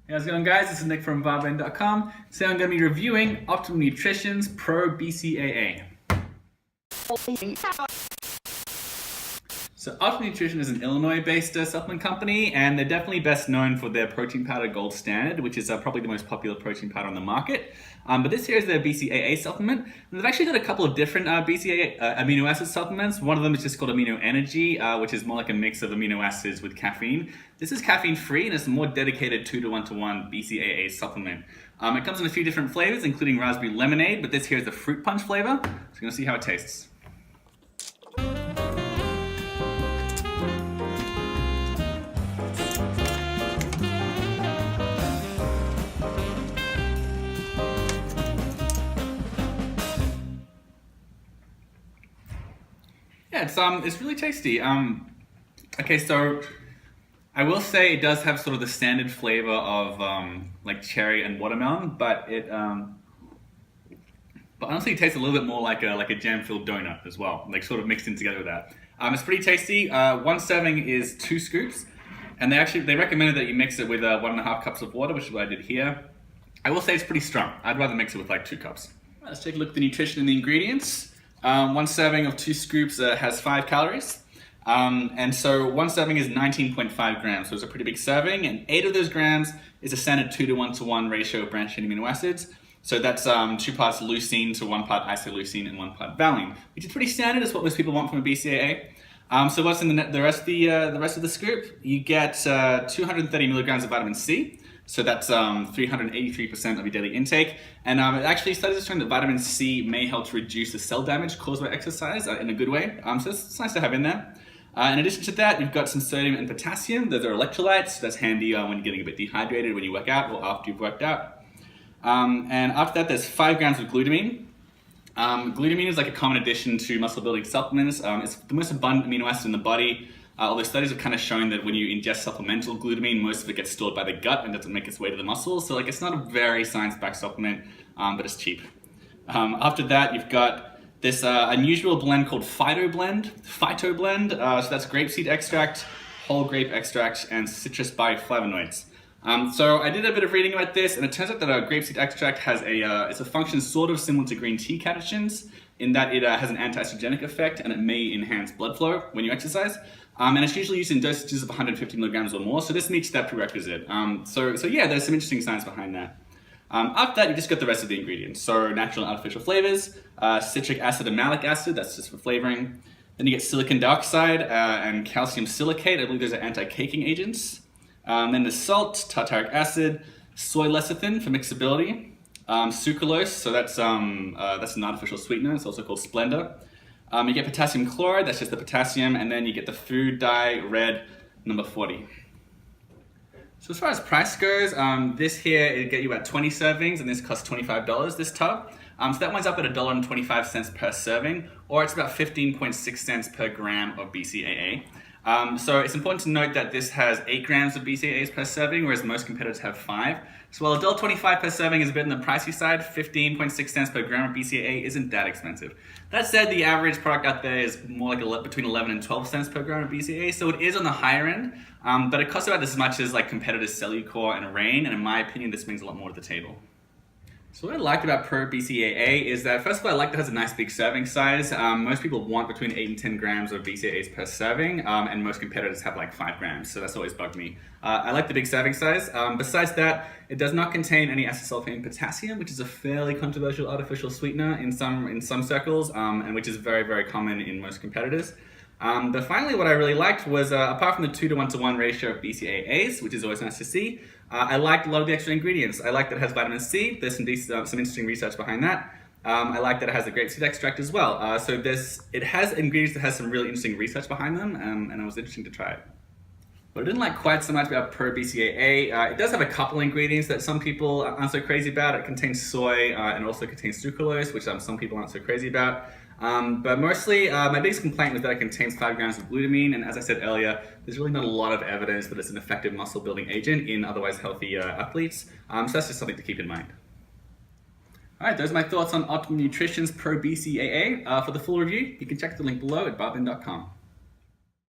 Hey, how's it going, guys? This is Nick from barbend.com. Today I'm going to be reviewing Optimum Nutrition's Pro BCAA. So Optimum Nutrition is an Illinois-based supplement company, and they're definitely best known for their protein powder Gold Standard, which is probably the most popular protein powder on the market. But this here is their BCAA supplement. And they've actually got a couple of different BCAA amino acid supplements. One of them is just called Amino Energy, which is more like a mix of amino acids with caffeine. This is caffeine-free, and it's a more dedicated 2-to-1-to-1 BCAA supplement. It comes in a few different flavors, including raspberry lemonade, but this here is the fruit punch flavor. So we're going to see how it tastes. Yeah, it's really tasty. Okay, so I will say it does have sort of the standard flavor of like cherry and watermelon, but honestly it tastes a little bit more like a jam-filled donut as well, like sort of mixed in together with that. It's pretty tasty. One serving is 2 scoops, and they recommended that you mix it with 1.5 cups of water, which is what I did here. I will say it's pretty strong. I'd rather mix it with like 2 cups. Let's take a look at the nutrition and the ingredients. 1 serving of 2 scoops has 5 calories. And so 1 serving is 19.5 grams, so it's a pretty big serving, and 8 of those grams is a standard 2-to-1-to-1 ratio of branched chain amino acids. So that's 2 parts leucine to 1 part isoleucine and 1 part valine, which is pretty standard. It's what most people want from a BCAA. So what's in the rest of the scoop? You get 230 milligrams of vitamin C. So that's 383% of your daily intake. And it actually studies showing that vitamin C may help to reduce the cell damage caused by exercise in a good way. So it's nice to have in there. In addition to that, you've got some sodium and potassium. Those are electrolytes. So that's handy when you're getting a bit dehydrated when you work out or after you've worked out. And after that, there's 5 grams of glutamine. Glutamine is like a common addition to muscle building supplements. It's the most abundant amino acid in the body. Although studies have kind of shown that when you ingest supplemental glutamine, most of it gets stored by the gut and doesn't make its way to the muscles. So like it's not a very science-backed supplement, but it's cheap. After that, you've got this unusual blend called Phyto Blend. So that's grapeseed extract, whole grape extract, and citrus bioflavonoids. So I did a bit of reading about this, and it turns out that grapeseed extract has it's a function sort of similar to green tea catechins in that it has an anti-estrogenic effect and it may enhance blood flow when you exercise. And it's usually used in dosages of 150 milligrams or more, so this meets that prerequisite. So yeah, there's some interesting science behind that. After that, you just got the rest of the ingredients. So natural and artificial flavors, citric acid and malic acid, that's just for flavoring. Then you get silicon dioxide and calcium silicate. I believe those are anti-caking agents. Then there's salt, tartaric acid, soy lecithin for mixability, sucralose, so that's an artificial sweetener. It's also called Splenda. You get potassium chloride, that's just the potassium, and then you get the food dye red number 40. So as far as price goes, this here, it'll get you about 20 servings, and this costs $25, this tub. So that one's up at $1.25 per serving, or it's about 15.6 cents per gram of BCAA. So it's important to note that this has 8 grams of BCAAs per serving, whereas most competitors have 5. So while $1.25 per serving is a bit on the pricey side, 15.6 cents per gram of BCAA isn't that expensive. That said, the average product out there is more like between 11 and 12 cents per gram of BCAA, so it is on the higher end, but it costs about as much as like competitors Cellucor and Rain, and in my opinion, this brings a lot more to the table. So what I liked about Pro BCAA is that, first of all, I like that it has a nice big serving size. Most people want between 8 and 10 grams of BCAAs per serving, and most competitors have like 5 grams, so that's always bugged me. I like the big serving size. Besides that, it does not contain any acesulfame potassium, which is a fairly controversial artificial sweetener in some circles, and which is very, very common in most competitors. But finally, what I really liked was, apart from the 2-to-1-to-1 ratio of BCAAs, which is always nice to see, I liked a lot of the extra ingredients. I like that it has vitamin C. There's some interesting research behind that. I like that it has the grapeseed extract as well. So it has ingredients that has some really interesting research behind them, and it was interesting to try it. What I didn't like quite so much about Pro BCAA, it does have a couple ingredients that some people aren't so crazy about. It contains soy and also contains sucralose, which some people aren't so crazy about. But mostly, my biggest complaint was that it contains 5 grams of glutamine, and as I said earlier, there's really not a lot of evidence that it's an effective muscle building agent in otherwise healthy athletes. So that's just something to keep in mind. Alright, those are my thoughts on Optimum Nutrition's Pro BCAA. For the full review, you can check the link below at barbend.com.